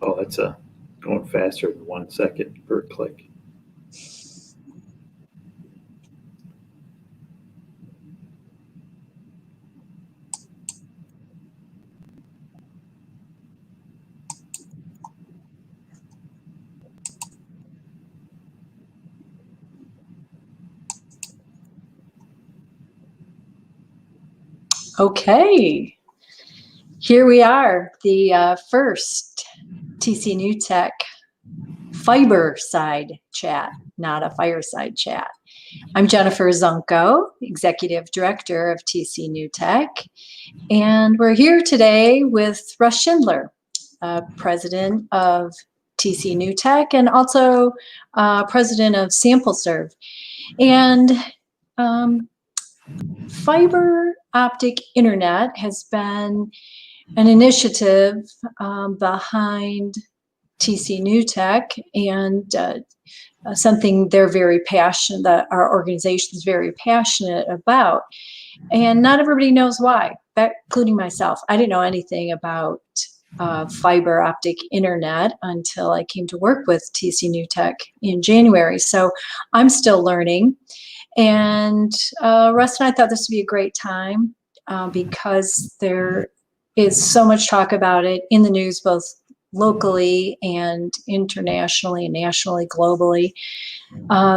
Oh, that's going faster than 1 second per click. Okay, here we are, the first TCNewTech Fiberside chat, not a fireside chat. I'm Jennifer Szunko, Executive Director of TCNewTech, and we're here today with Russ Schindler, President of TCNewTech and also President of SampleServe. And fiber optic internet has been an initiative behind TCNewTech and something they're very passionate, that our organization is very passionate about. And not everybody knows why, including myself. I didn't know anything about fiber optic internet until I came to work with TCNewTech in January. So I'm still learning. And Russ and I thought this would be a great time because there is so much talk about it in the news, both locally and internationally, nationally, globally.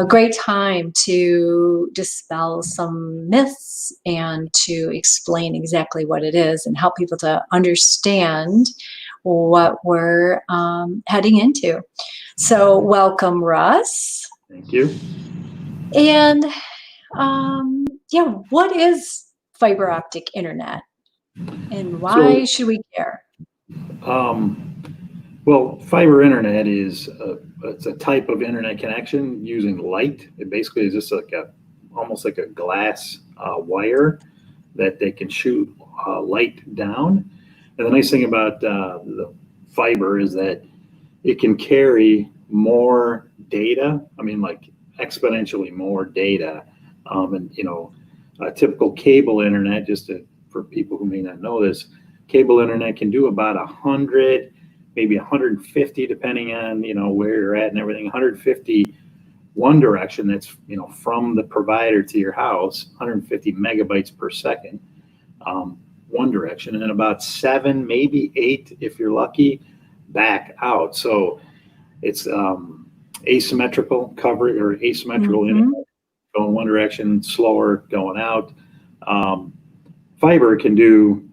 Great time to dispel some myths and to explain exactly what it is and help people to understand what we're heading into. So welcome, Russ. Thank you. And yeah, what is fiber optic internet and why should we care? Well, fiber internet is it's a type of internet connection using light. It basically is just like almost like a glass wire that they can shoot light down. And the nice thing about the fiber is that it can carry more data. I mean, like exponentially more data. And you know, typical cable internet, for people who may not know this, cable internet can do about 100, maybe 150, depending on, you know, where you're at and everything, 150 one direction, that's, you know, from the provider to your house, 150 megabytes per second, one direction, and then about 7, maybe 8, if you're lucky, back out. So it's asymmetrical coverage or asymmetrical internet, going one direction, slower going out. Fiber can do,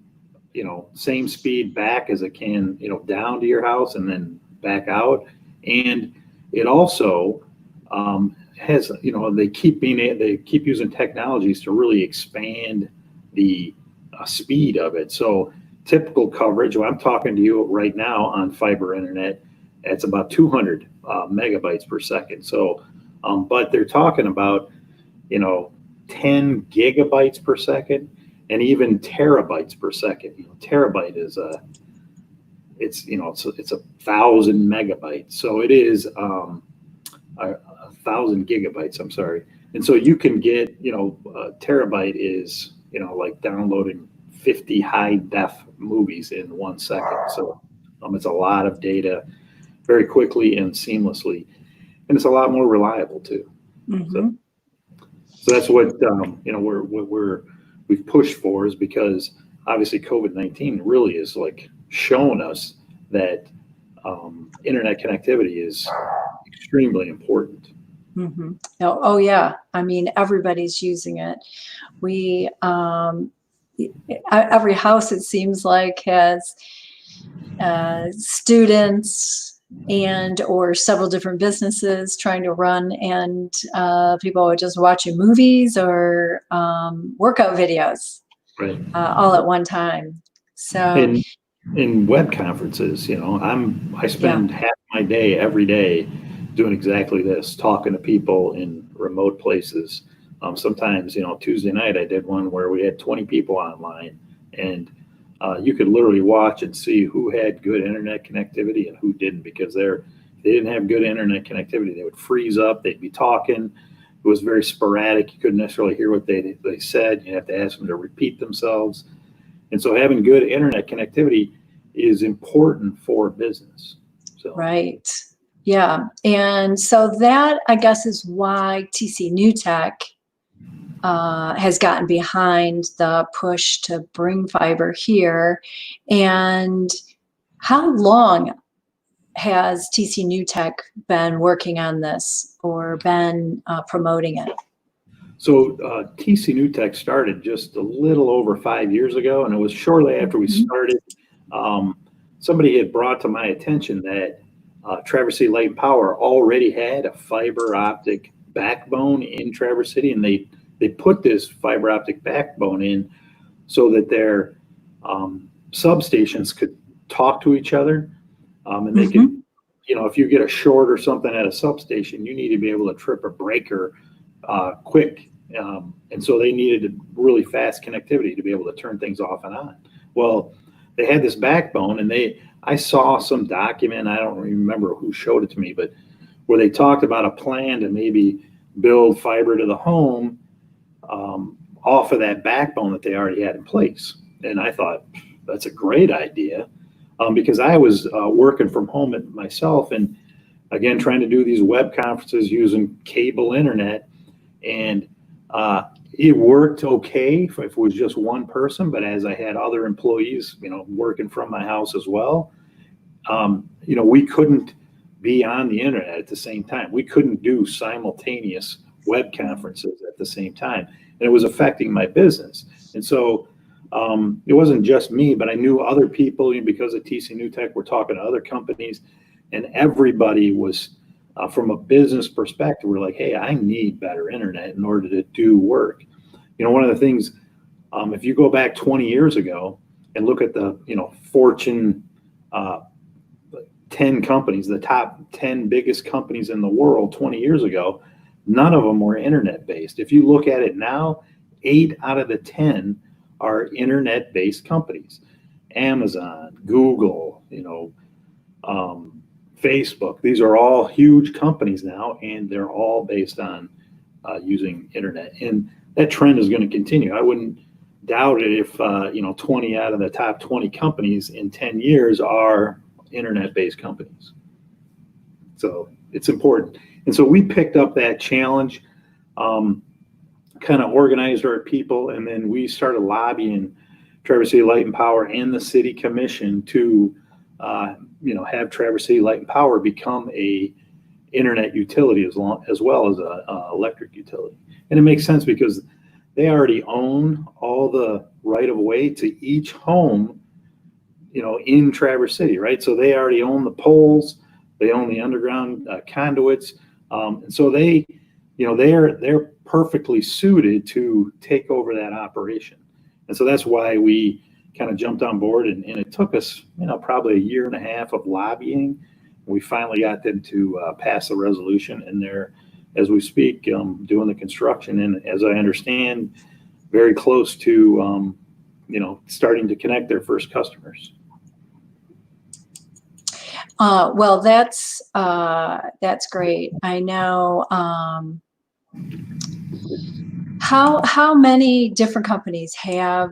you know, same speed back as it can, you know, down to your house and then back out. And it also has, you know, they keep using technologies to really expand the speed of it. So typical coverage, well, I'm talking to you right now on fiber internet, it's about 200 megabytes per second. So, but they're talking about, you know, 10 gigabytes per second. And even terabytes per second. You know, terabyte is it's 1,000 megabytes. So it is 1,000 gigabytes. I'm sorry. And so you can get, you know, a terabyte is, you know, like downloading 50 high def movies in 1 second. So it's a lot of data very quickly and seamlessly, and it's a lot more reliable too. So that's what you know we've pushed for, is because obviously COVID-19 really is like shown us that internet connectivity is extremely important. Oh yeah, I mean, everybody's using it. We every house, it seems like, has students and or several different businesses trying to run, and people are just watching movies or workout videos, right, all at one time. So in web conferences, you know, I spend half my day every day doing exactly this, talking to people in remote places. Sometimes, you know, Tuesday night I did one where we had 20 people online, and you could literally watch and see who had good internet connectivity and who didn't, because they didn't have good internet connectivity, they would freeze up, they'd be talking. It was very sporadic. You couldn't necessarily hear what they said. You have to ask them to repeat themselves. And so having good internet connectivity is important for business. So Right. Yeah. And so that, I guess, is why TCNewTech has gotten behind the push to bring fiber here. And how long has TCNewTech been working on this or been promoting it? So TCNewTech started just a little over 5 years ago, and it was shortly after we started. Somebody had brought to my attention that Traverse City Light and Power already had a fiber optic backbone in Traverse City, and they put this fiber optic backbone in so that their substations could talk to each other, and they could, if you get a short or something at a substation, you need to be able to trip a breaker quick. And so they needed really fast connectivity to be able to turn things off and on. Well, they had this backbone, and I saw some document, I don't remember who showed it to me, but where they talked about a plan to maybe build fiber to the home off of that backbone that they already had in place. And I thought, that's a great idea, because I was working from home myself, and again, trying to do these web conferences using cable internet. And it worked okay if it was just one person, but as I had other employees, working from my house as well, we couldn't be on the internet at the same time. We couldn't do simultaneous web conferences at the same time, and it was affecting my business. And so it wasn't just me, but I knew other people, because of TCNewTech, we're talking to other companies, and everybody was, from a business perspective, we're like, hey, I need better internet in order to do work. One of the things, if you go back 20 years ago and look at the, Fortune 10 companies, the top 10 biggest companies in the world 20 years ago, none of them were internet-based. If you look at it now, 8 out of the 10 are internet-based companies. Amazon, Google, Facebook, these are all huge companies now, and they're all based on using internet. And that trend is going to continue. I wouldn't doubt it if 20 out of the top 20 companies in 10 years are internet-based companies. So it's important. And so we picked up that challenge, kind of organized our people, and then we started lobbying Traverse City Light and Power and the City Commission to have Traverse City Light and Power become a internet utility as well as a electric utility. And it makes sense because they already own all the right of way to each home, in Traverse City, right? So they already own the poles, they own the underground conduits, and so they're perfectly suited to take over that operation. And so that's why we kind of jumped on board, and it took us, probably a year and a half of lobbying. We finally got them to pass a resolution, and they're, as we speak, doing the construction. And as I understand, very close to, starting to connect their first customers. Well, that's great. I know. How many different companies have?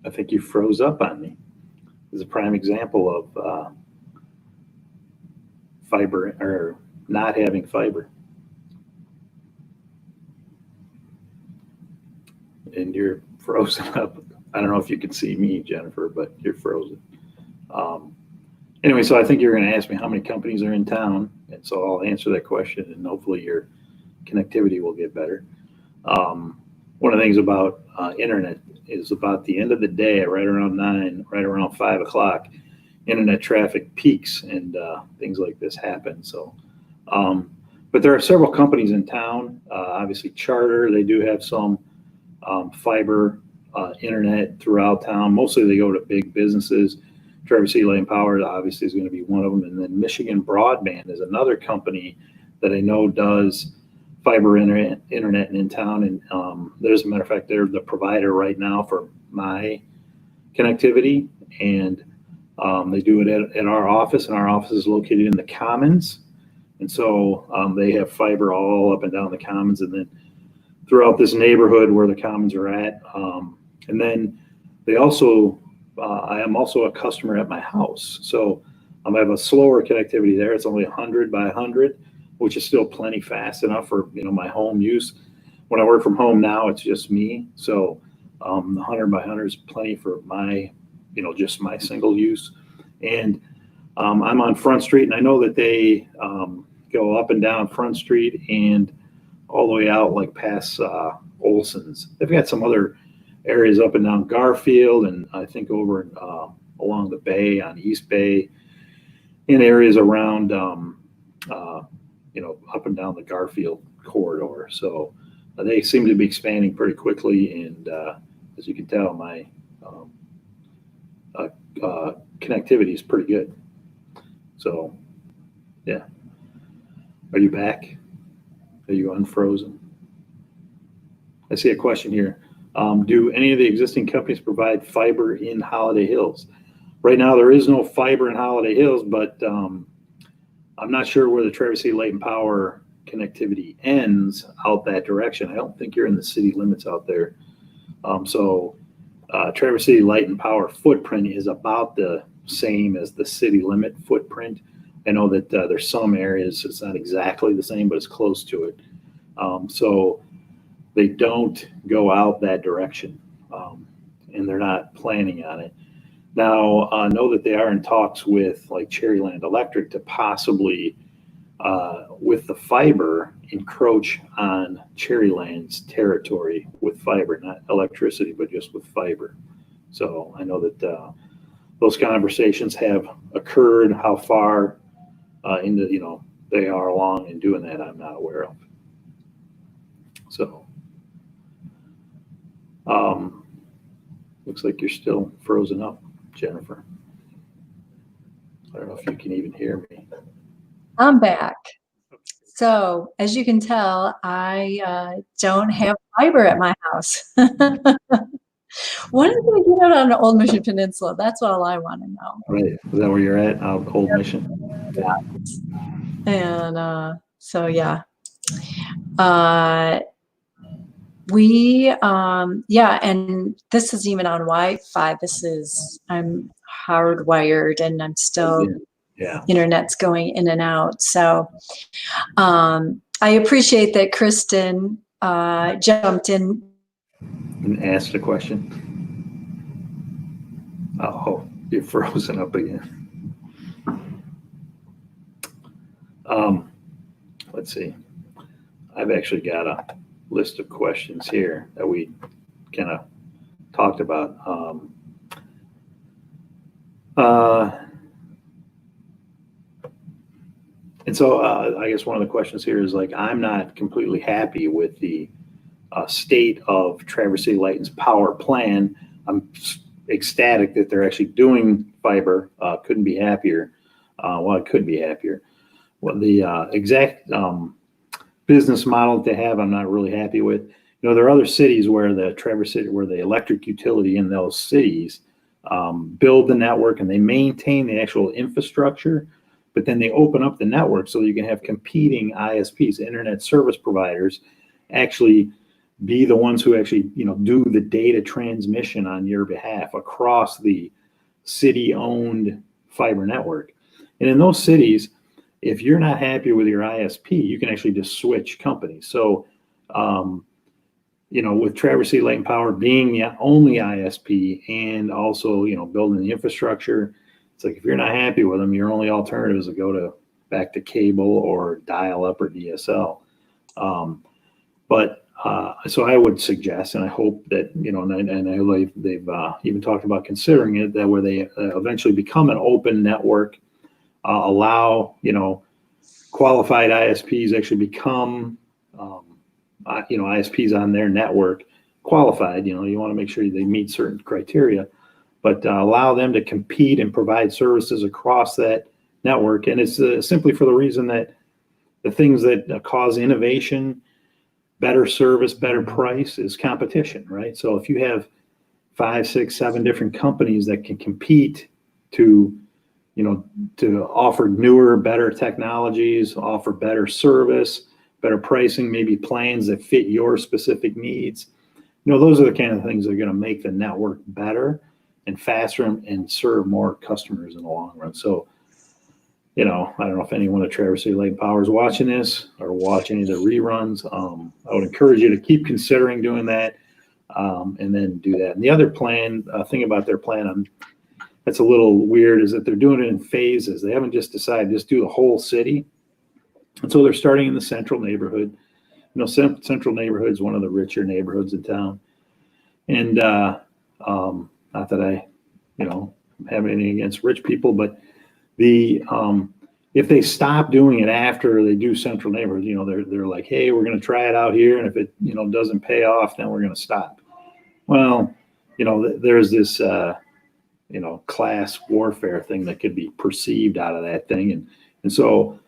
I think you froze up on me. This is a prime example of fiber or not having fiber. And you're frozen up. I don't know if you can see me, Jennifer, but you're frozen. Anyway, so I think you're going to ask me how many companies are in town, and so I'll answer that question, and hopefully your connectivity will get better. One of the things about internet is about the end of the day, right around 9, right around 5 o'clock, internet traffic peaks, and things like this happen. So, but there are several companies in town. Obviously, Charter, they do have some fiber internet throughout town. Mostly they go to big businesses. Traverse City Light and Power obviously is going to be one of them. And then Michigan Broadband is another company that I know does fiber internet in town. And as a matter of fact, they're the provider right now for my connectivity. And they do it at our office, and our office is located in the Commons. And so they have fiber all up and down the Commons. And then throughout this neighborhood where the commons are at. And then they also, I am also a customer at my house. So I have a slower connectivity there. It's only 100 by 100, which is still plenty fast enough for, my home use. When I work from home now, it's just me. So the 100 by 100 is plenty for my, just my single use. And I'm on Front Street, and I know that they go up and down Front Street and all the way out like past Olson's. They've got some other areas up and down Garfield, and I think over along the bay on East Bay, in areas around, up and down the Garfield corridor. So they seem to be expanding pretty quickly, and as you can tell, my connectivity is pretty good. So, yeah. Are you back? Are you unfrozen? I see a question here. Do any of the existing companies provide fiber in Holiday Hills? Right now, there is no fiber in Holiday Hills, but I'm not sure where the Traverse City Light and Power connectivity ends out that direction. I don't think you're in the city limits out there. So Traverse City Light and Power footprint is about the same as the city limit footprint. I know that there's some areas it's not exactly the same, but it's close to it. So they don't go out that direction, and they're not planning on it. Now, I know that they are in talks with like Cherryland Electric to possibly, with the fiber, encroach on Cherryland's territory with fiber, not electricity, but just with fiber. So I know that those conversations have occurred. How far into they are along in doing that, I'm not aware of. So looks like you're still frozen up, Jennifer. I don't know if you can even hear me. I'm back. So as you can tell, I don't have fiber at my house. When are we going to get out on the Old Mission Peninsula? That's all I want to know. Right. Is that where you're at? Old Mission? Yeah. And so, yeah. And this is even on Wi-Fi. I'm hardwired, and I'm still, internet's going in and out. So I appreciate that Kristen jumped in And asked a question. Oh, you're frozen up again. Let's see. I've actually got a list of questions here that we kind of talked about. And so I guess one of the questions here is like, I'm not completely happy with the state of Traverse City Light and Power plan. I'm ecstatic that they're actually doing fiber. Couldn't be happier. Well, I could be happier. Well, the exact business model that they have, I'm not really happy with. There are other cities where the Traverse City, where the electric utility in those cities build the network and they maintain the actual infrastructure, but then they open up the network so you can have competing ISPs, internet service providers, actually be the ones who actually, do the data transmission on your behalf across the city-owned fiber network. And in those cities, if you're not happy with your ISP, you can actually just switch companies. So, with Traverse City Light and Power being the only ISP and also, building the infrastructure, it's like if you're not happy with them, your only alternative is to go back to cable or dial-up or DSL. So I would suggest, and I hope that, and they've even talked about considering it, that where they eventually become an open network, allow, qualified ISPs actually become, ISPs on their network, qualified, you want to make sure they meet certain criteria, but allow them to compete and provide services across that network. And it's simply for the reason that the things that cause innovation, better service, better price is competition, right? So if you have 5, 6, 7 different companies that can compete to offer newer, better technologies, offer better service, better pricing, maybe plans that fit your specific needs. Those are the kind of things that are going to make the network better and faster and serve more customers in the long run. So, I don't know if anyone at Traverse City Light and Power is watching this or watch any of the reruns. I would encourage you to keep considering doing that, and then do that. And the other thing about their plan that's a little weird is that they're doing it in phases. They haven't just decided just do the whole city. And so they're starting in the central neighborhood. Central neighborhood is one of the richer neighborhoods in town. And not that I, have anything against rich people, but if they stop doing it after they do central neighborhood, they're like, hey, we're going to try it out here, and if it doesn't pay off, then we're going to stop. Well, there's this class warfare thing that could be perceived out of that thing, and so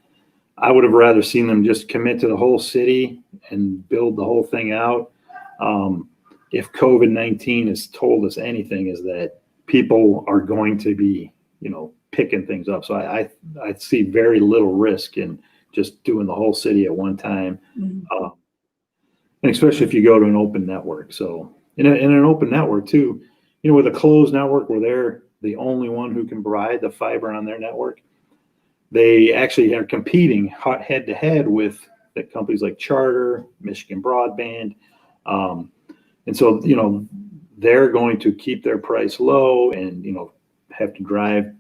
I would have rather seen them just commit to the whole city and build the whole thing out. If COVID-19 has told us anything, is that people are going to be picking things up. So I see very little risk in just doing the whole city at one time. Mm-hmm. And especially if you go to an open network. So in an open network too, with a closed network where they're the only one who can provide the fiber on their network, they actually are competing head to head with the companies like Charter, Michigan Broadband. And so, they're going to keep their price low and, have to drive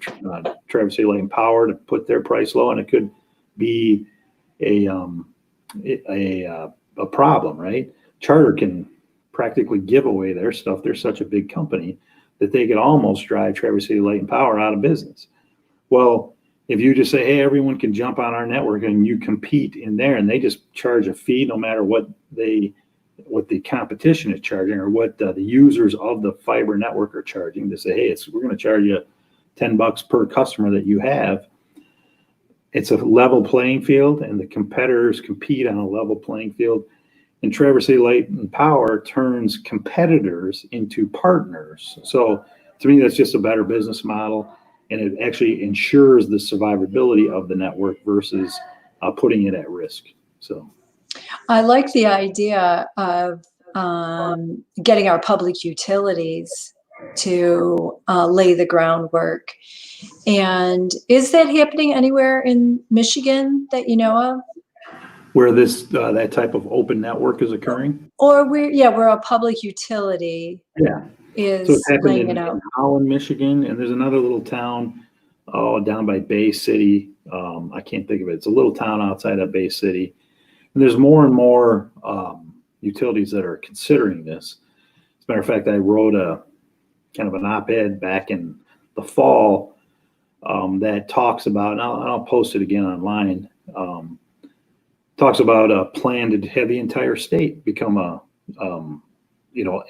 Traverse City Light and Power to put their price low, and it could be a problem, right? Charter can practically give away their stuff. They're such a big company that they could almost drive Traverse City Light and Power out of business. Well, if you just say, hey, everyone can jump on our network, and you compete in there, and they just charge a fee no matter what the competition is charging or what the users of the fiber network are charging, to say, hey, we're going to charge you $10 per customer that you have. It's a level playing field, and the competitors compete on a level playing field. And Traverse City Light and Power turns competitors into partners. So to me, that's just a better business model, and it actually ensures the survivability of the network versus putting it at risk. So I like the idea of getting our public utilities to lay the groundwork. And is that happening anywhere in Michigan that you know of? Where this that type of open network is occurring? Or where a public utility is so it's laying in, it out. In Holland, Michigan, and there's another little town down by Bay City. I can't think of it. It's a little town outside of Bay City. And there's more and more utilities that are considering this. As a matter of fact, I wrote a kind of an op-ed back in the fall that talks about, and I'll post it again online, talks about a plan to have the entire state become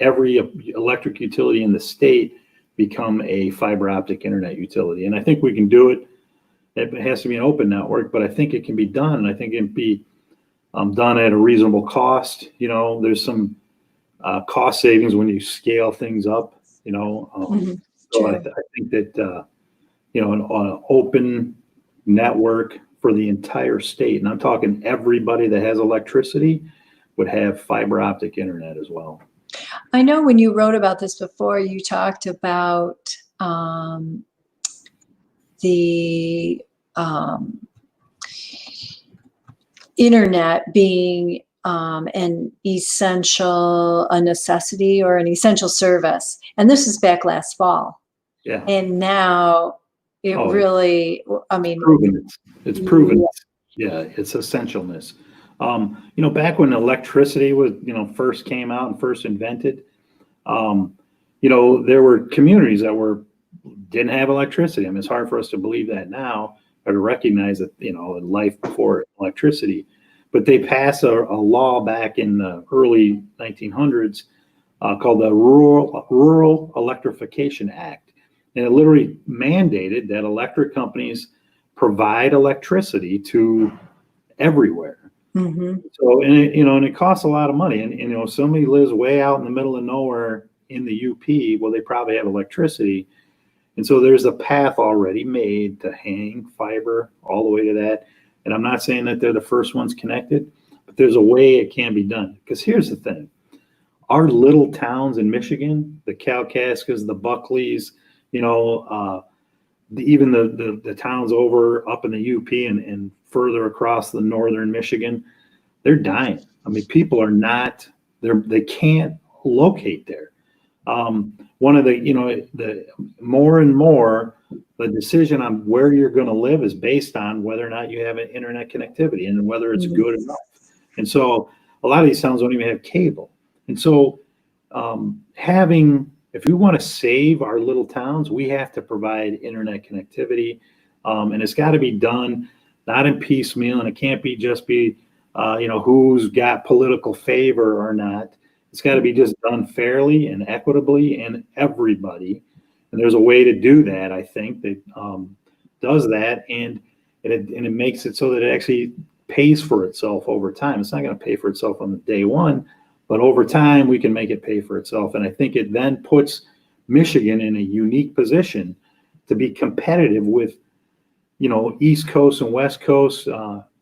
every electric utility in the state become a fiber optic internet utility. And I think we can do it. It has to be an open network, but I think it can be done. And I think it can be done at a reasonable cost. There's some cost savings when you scale things up. So I think that an open network for the entire state, and I'm talking everybody that has electricity, would have fiber optic internet as well. I know when you wrote about this before, you talked about the internet being a necessity or an essential service. And this is back last fall. Yeah. And now it really, it's proven. Yeah, it's essentialness. Back when electricity was, first came out and first invented, there were communities that didn't have electricity. I mean, it's hard for us to believe that now, or to recognize that, life before electricity. But they passed a law back in the early 1900s called the Rural Electrification Act. And it literally mandated that electric companies provide electricity to everywhere. Mm-hmm. So, and it costs a lot of money. And, if somebody lives way out in the middle of nowhere in the UP, well, they probably have electricity. And so there's a path already made to hang fiber all the way to that. And I'm not saying that they're the first ones connected, but but there's a way it can be done. Because here's the thing. Our little towns in Michigan, the Kalkaskas, the Buckleys, even the towns over up in the UP and further across the northern Michigan, they're dying. I mean, people are not, they can't locate there. One of the more and more, the decision on where you're going to live is based on whether or not you have an internet connectivity and whether it's good enough. And so a lot of these towns don't even have cable. And so if we want to save our little towns, we have to provide internet connectivity. And it's got to be done not in piecemeal, and it can't just be who's got political favor or not. It's got to be just done fairly and equitably, and everybody. And there's a way to do that, I think, that does that, and it makes it so that it actually pays for itself over time. It's not going to pay for itself on the day one, but over time we can make it pay for itself. And I think it then puts Michigan in a unique position to be competitive with, East Coast and West Coast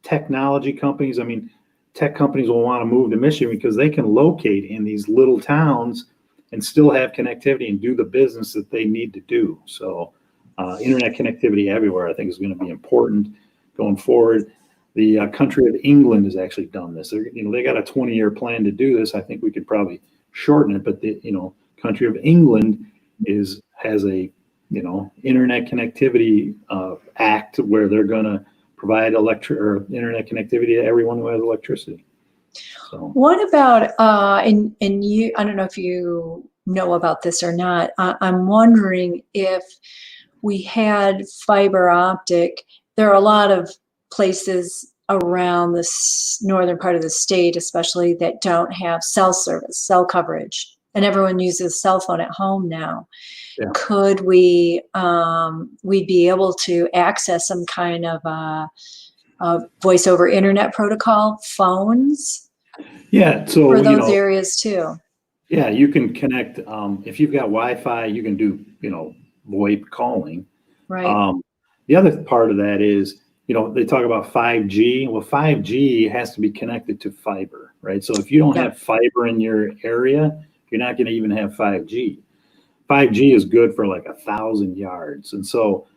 technology companies. I mean, tech companies will want to move to Michigan because they can locate in these little towns and still have connectivity and do the business that they need to do. So internet connectivity everywhere, I think, is going to be important going forward. The country of England has actually done this. They got a 20-year plan to do this. I think we could probably shorten it, but the country of England has a internet connectivity act where they're going to provide internet connectivity to everyone who has electricity. So. What about and you? I don't know if you know about this or not. I'm wondering if we had fiber optic. There are a lot of places around this northern part of the state, especially, that don't have cell service, cell coverage, and everyone uses a cell phone at home now. Yeah. Could we'd be able to access some kind of voice over internet protocol phones? Yeah, so for those areas too. Yeah, you can connect. If you've got Wi-Fi, you can do VoIP calling. Right. The other part of that is they talk about 5G. Well, 5G has to be connected to fiber, right? So if you don't have fiber in your area, you're not going to even have 5G. 5G is good for like 1,000 yards. And so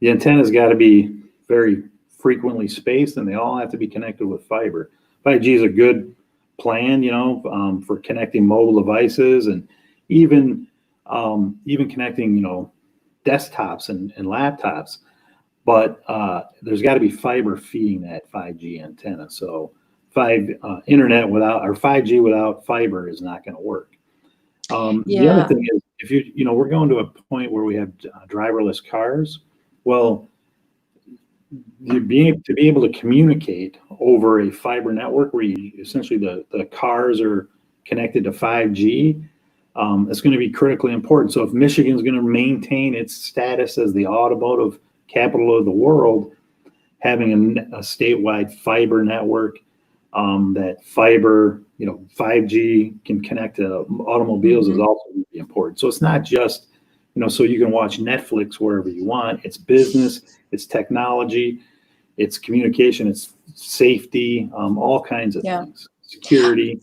the antenna's got to be very frequently spaced, and they all have to be connected with fiber. 5G is a good plan, for connecting mobile devices and even connecting, desktops and laptops. But there's got to be fiber feeding that 5G antenna. So 5G without fiber is not going to work. The other thing is, if we're going to a point where we have driverless cars. Well, to be able to communicate over a fiber network where essentially the cars are connected to 5G, it's going to be critically important. So if Michigan's going to maintain its status as the automotive capital of the world, having a statewide fiber network, that fiber, 5G can connect to automobiles is also going to be important. So it's not just, so you can watch Netflix wherever you want. It's business, it's technology, it's communication, it's safety, all kinds of things, security.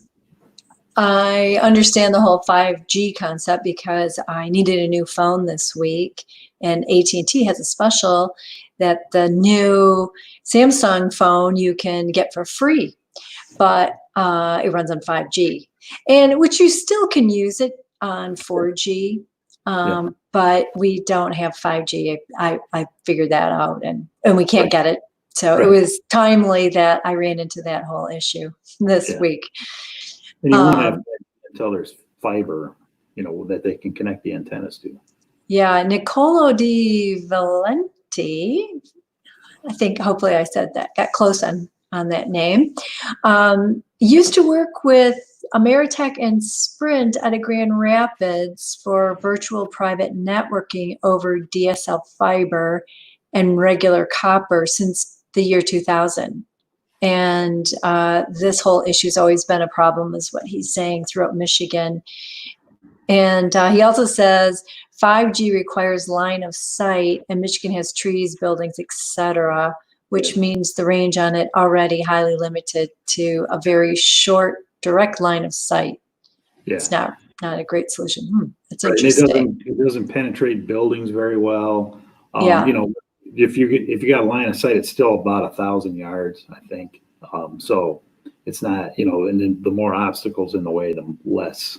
I understand the whole 5G concept because I needed a new phone this week, and AT&T has a special that the new Samsung phone you can get for free, but it runs on 5G, and which you still can use it on 4G, but we don't have 5G. I figured that out, and we can't get it. So it was timely that I ran into that whole issue this week. And you won't have to until there's fiber, that they can connect the antennas to. Yeah, Niccolo Di Valenti, I think, hopefully I said that, got close on that name, used to work with Ameritech and Sprint out of Grand Rapids for virtual private networking over DSL fiber and regular copper since the year 2000. And this whole issue has always been a problem, is what he's saying, throughout Michigan. And he also says 5G requires line of sight, and Michigan has trees, buildings, etc., which means the range on it already highly limited to a very short direct line of sight. Yeah. It's not a great solution. That's Right. interesting. It doesn't penetrate buildings very well. Yeah. You know, if you got a line of sight, it's still about 1,000 yards, I think. So it's not, you know, and then the more obstacles in the way, the less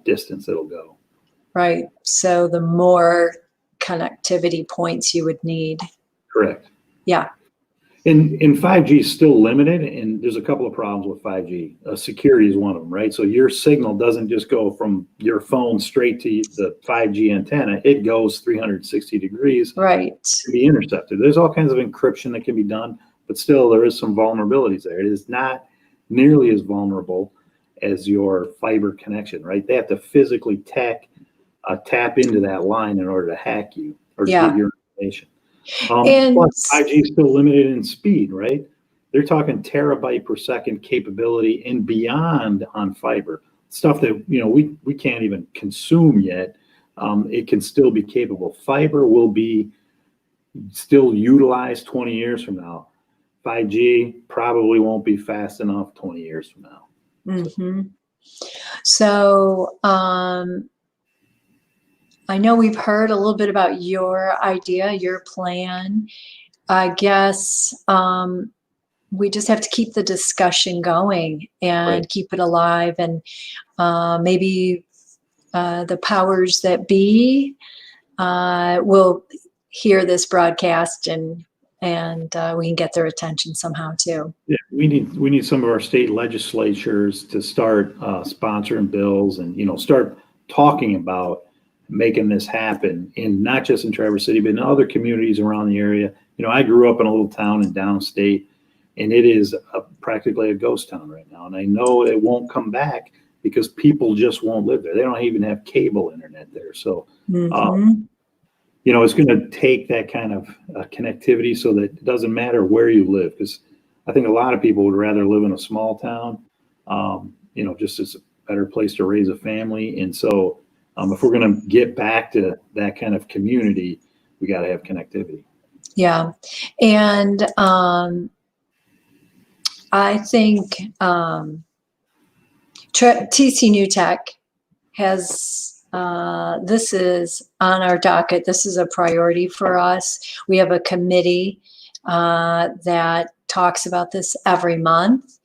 distance it'll go. Right. So the more connectivity points you would need. Correct. Yeah. And 5G is still limited, and there's a couple of problems with 5G. Security is one of them, right? So your signal doesn't just go from your phone straight to the 5G antenna. It goes 360 degrees. Right. To be intercepted. There's all kinds of encryption that can be done, but still there is some vulnerabilities there. It is not nearly as vulnerable as your fiber connection, right? They have to physically tap into that line in order to hack you or to get your information. Plus, 5G is still limited in speed, right? They're talking terabyte per second capability and beyond on fiber. Stuff that, you know, we can't even consume yet. It can still be capable. Fiber will be still utilized 20 years from now. 5G probably won't be fast enough 20 years from now. Mm-hmm. So I know we've heard a little bit about your idea, your plan. I guess we just have to keep the discussion going and keep it alive, and maybe the powers that be will hear this broadcast and we can get their attention somehow too. Yeah, we need some of our state legislatures to start sponsoring bills and, you know, start talking about making this happen, in not just in Traverse City, but in other communities around the area. You know, I grew up in a little town in downstate, and it is practically a ghost town right now. And I know it won't come back because people just won't live there. They don't even have cable internet there. So, you know, it's going to take that kind of connectivity so that it doesn't matter where you live. Because I think a lot of people would rather live in a small town, you know, just as a better place to raise a family. And so if we're going to get back to that kind of community, we got to have connectivity. Yeah. And I think TCNewTech has, this is on our docket. This is a priority for us. We have a committee that talks about this every month.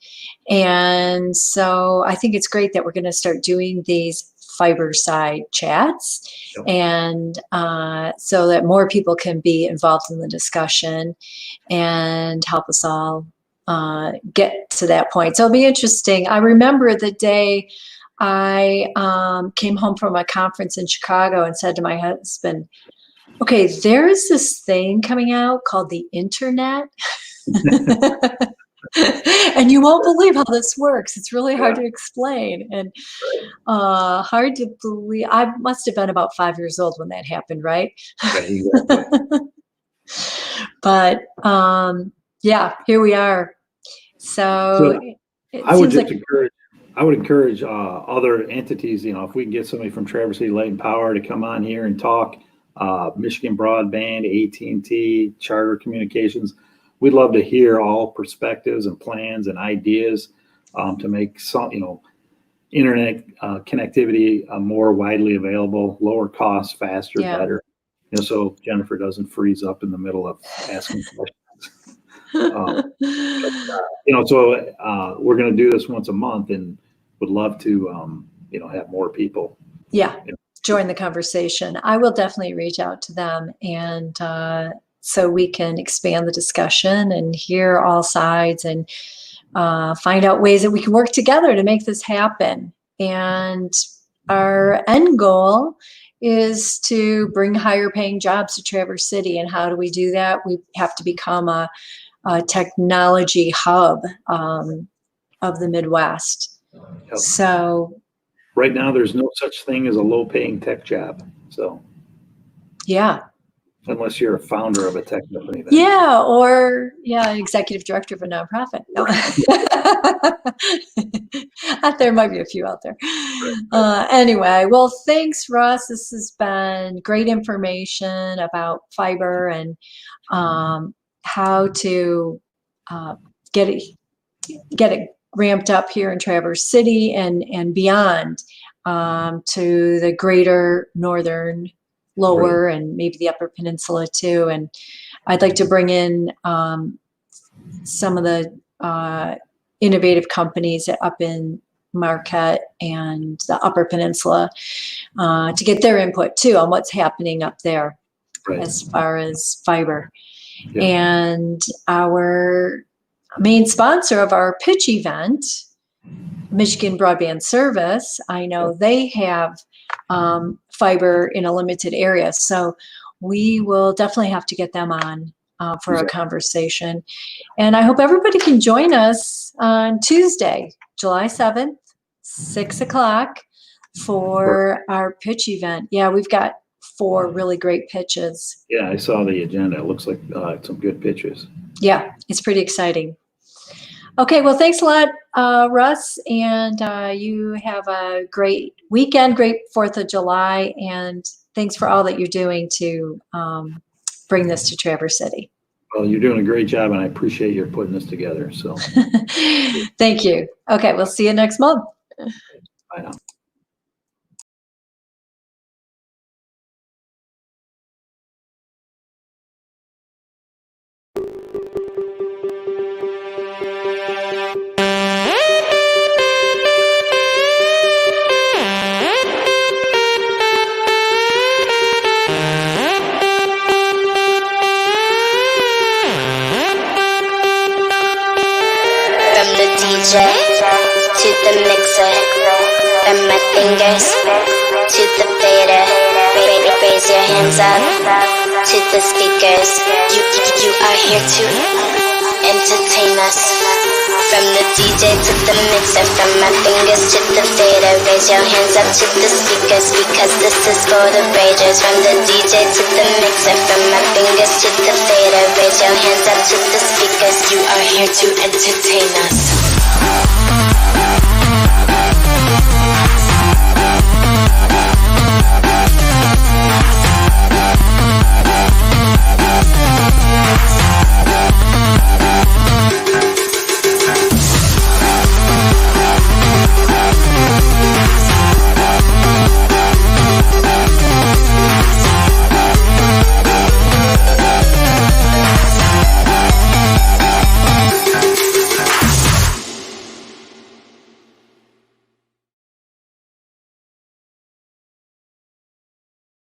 And so I think it's great that we're going to start doing these Fiberside chats, and so that more people can be involved in the discussion and help us all get to that point. So it'll be interesting. I remember the day I came home from a conference in Chicago and said to my husband, okay, there's this thing coming out called the internet. And you won't believe how this works. It's really hard to explain and hard to believe. I must have been about 5 years old when that happened, right? Exactly. But yeah, here we are. So I would encourage other entities, you know, if we can get somebody from Traverse City Light and Power to come on here and talk, Michigan Broadband, AT&T, Charter Communications. We'd love to hear all perspectives and plans and ideas to make some, you know, internet connectivity more widely available, lower cost, faster, better. You know, so Jennifer doesn't freeze up in the middle of asking questions. You know, so we're going to do this once a month, and would love to, you know, have more people. Yeah, join the conversation. I will definitely reach out to them, and so we can expand the discussion and hear all sides and find out ways that we can work together to make this happen. And our end goal is to bring higher paying jobs to Traverse City. And how do we do that? We have to become a technology hub of the Midwest. Yep. So right now, there's no such thing as a low paying tech job. So yeah. Unless you're a founder of a tech company. Then. Yeah, or executive director of a nonprofit. No. There might be a few out there. Anyway, well, thanks, Russ. This has been great information about fiber and how to get it ramped up here in Traverse City and beyond, to the greater northern, lower, and maybe the Upper Peninsula too. And I'd like to bring in some of the innovative companies up in Marquette and the Upper Peninsula to get their input too on what's happening up there as far as fiber. Yeah. And our main sponsor of our pitch event, Michigan Broadband Service, I know they have fiber in a limited area. So we will definitely have to get them on for a conversation. And I hope everybody can join us on Tuesday, July 7th, 6 o'clock for our pitch event. Yeah, we've got 4 really great pitches. Yeah, I saw the agenda. It looks like some good pitches. Yeah, it's pretty exciting. Okay, well, thanks a lot, Russ, and you have a great weekend, great 4th of July, and thanks for all that you're doing to bring this to Traverse City. Well, you're doing a great job, and I appreciate your putting this together. So, thank you. Okay, we'll see you next month. bye now. DJ to the mixer, from my fingers to the fader. Raise your hands up to the speakers. You are here to entertain us. From the DJ to the mixer, from my fingers to the fader. Raise your hands up to the speakers, because this is for the ragers. From the DJ to the mixer, from my fingers to the fader. Raise your hands up to the speakers. You are here to entertain us.